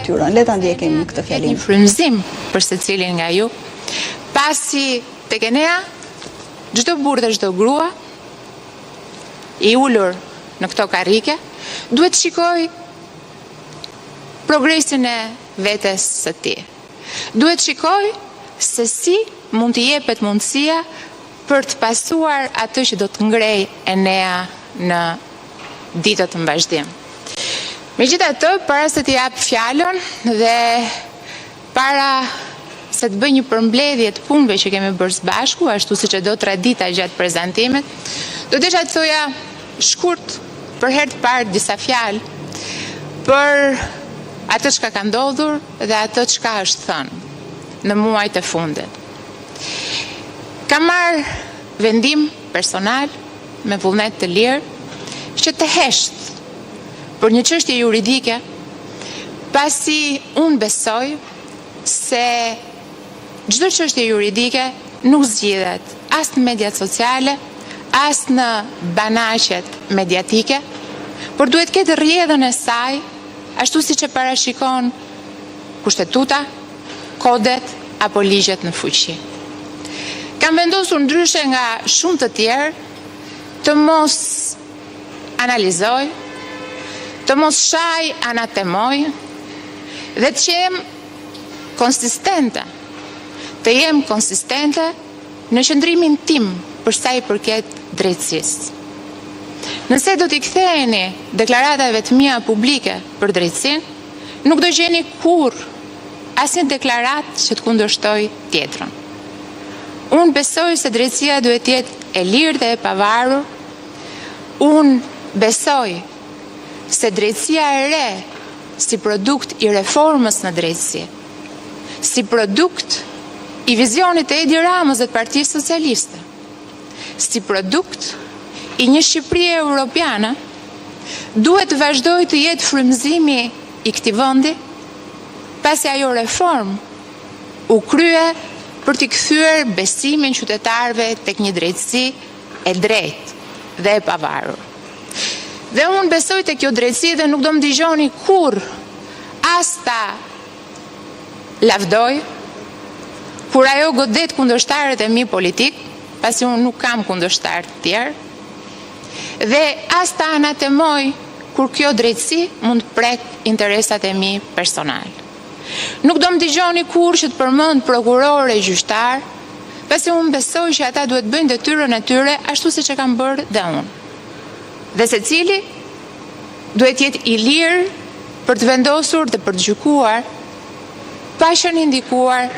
natyrën. Le ta ndjekim këtë fjalim. Një frymëzim për secilin nga ju, pasi tek Enea çdo burrë dhe çdo grua i ulur në këto karrike duhet shikoj progresin e vetes së tij. Duhet shikoj se si mund t'i jepet mundësia për të pasuar atë që do të ngrej Enea në ditët në vazhdim. Megjithatë, para se t'i jap fjalën dhe para se të bëj një përmbledhje të punëve që kemi bërë së bashku, ashtu siç e do tradita gjatë prezantimit, do desha të thoja shkurt për herë të parë disa fjalë për atë çka ka ndodhur dhe atë çka është thënë në muajt e fundit. Kam marrë vendim personal me vullnet të lirë që të hesht për një çështje juridike, pasi unë besoj se çdo çështje juridike nuk zgjidhet as në mediat sociale, as në banaqet mediatike, por duhet ketë rrjedhën e saj, ashtu siç e parashikon kushtetuta, kodet apo ligjet në fuqi. Kam vendosur ndryshe nga shumë të tjerë të mos analizoj, të mos shaj anatemoj dhe të jem konsistente, të jem konsistente në qëndrimin tim për sa i përket drejtësisë. Nëse do t'i ktheheni deklaratave të mia publike për drejtësinë, nuk do gjeni kurrë asnjë deklaratë që të kundërshtoj tjetrën. Unë besoj se drejtësia duhet të jetë e lirë dhe e pavarur. Unë besoj se drejtësia e re si produkt i reformës në drejtësi, si produkt i vizionit të Edi Ramës dhe të Partisë Socialiste, si produkt i një Shqipërie europiane, duhet të vazhdoj të jetë frymëzimi i këtij vendi, pasi ajo reform u krye për t'i kthyer besimin qytetarëve tek një drejtësi e drejtë dhe e pavarur. Dhe unë besoj te kjo drejtësi dhe nuk do më dëgjoni kurrë as ta lavdoj, kur ajo godet kundërshtarët e mi politik, pasi unë nuk kam kundërshtar të tjerë, dhe as ta anatemoj kur kjo drejtësi mund të prek interesat e mi personal. Nuk do më dëgjoni kurrë që të përmend prokurorë e gjyqtar, pasi unë besoj që ata duhet bëjnë detyrën e tyre ashtu siç e kam bërë dhe unë. Dhe secili duhet jetë i lirë për të vendosur dhe për të gjykuar pa qenë indikuar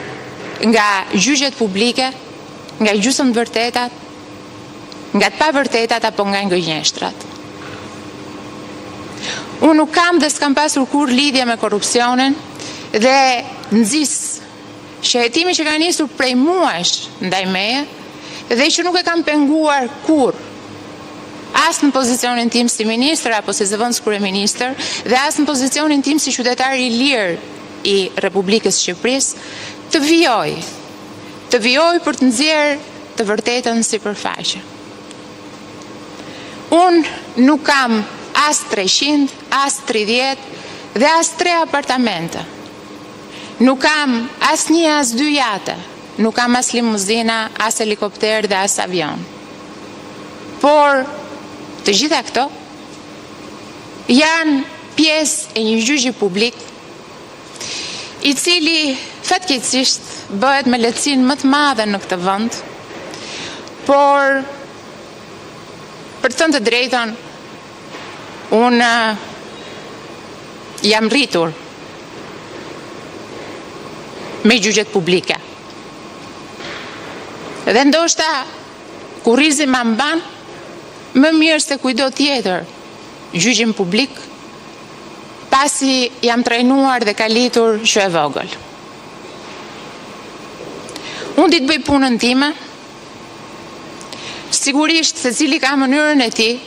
nga gjyqjet publike, nga gjysmëvërtetat, nga të pavërtetat apo nga gënjeshtrat. Unë nuk kam dhe s'kam pasur kurrë lidhje me korrupsionin dhe nxis shëhetimi që ka nisur prej muajsh ndaj meje dhe që nuk e kam penguar kurrë as në pozicionin tim si ministër apo si zëvendës kryeministër dhe as në pozicionin tim si qytetar i lirë i Republikës Shqipërisë, të vijoj për të nxjerrë të vërtetën sipërfaqe. Unë nuk kam as 300, as 30 dhe as 3 apartamente. Nuk kam as 1, as 2 jate. Nuk kam as limuzina, as helikopter dhe as avion. Por të gjitha këto janë pjesë e një gjyqi publik i cili fatkeqësisht bëhet me lehtësinë më të madhe në këtë vend, por për të thënë të drejtën, unë jam rritur me gjyqet publike. Dhe ndoshta kurrizi ma mban më mirë se kujdo tjetër gjyqin publik, pasi jam trajnuar dhe kalitur që e vogël. Unë ditë bëj punën time, sigurisht se cili ka mënyrën e tij,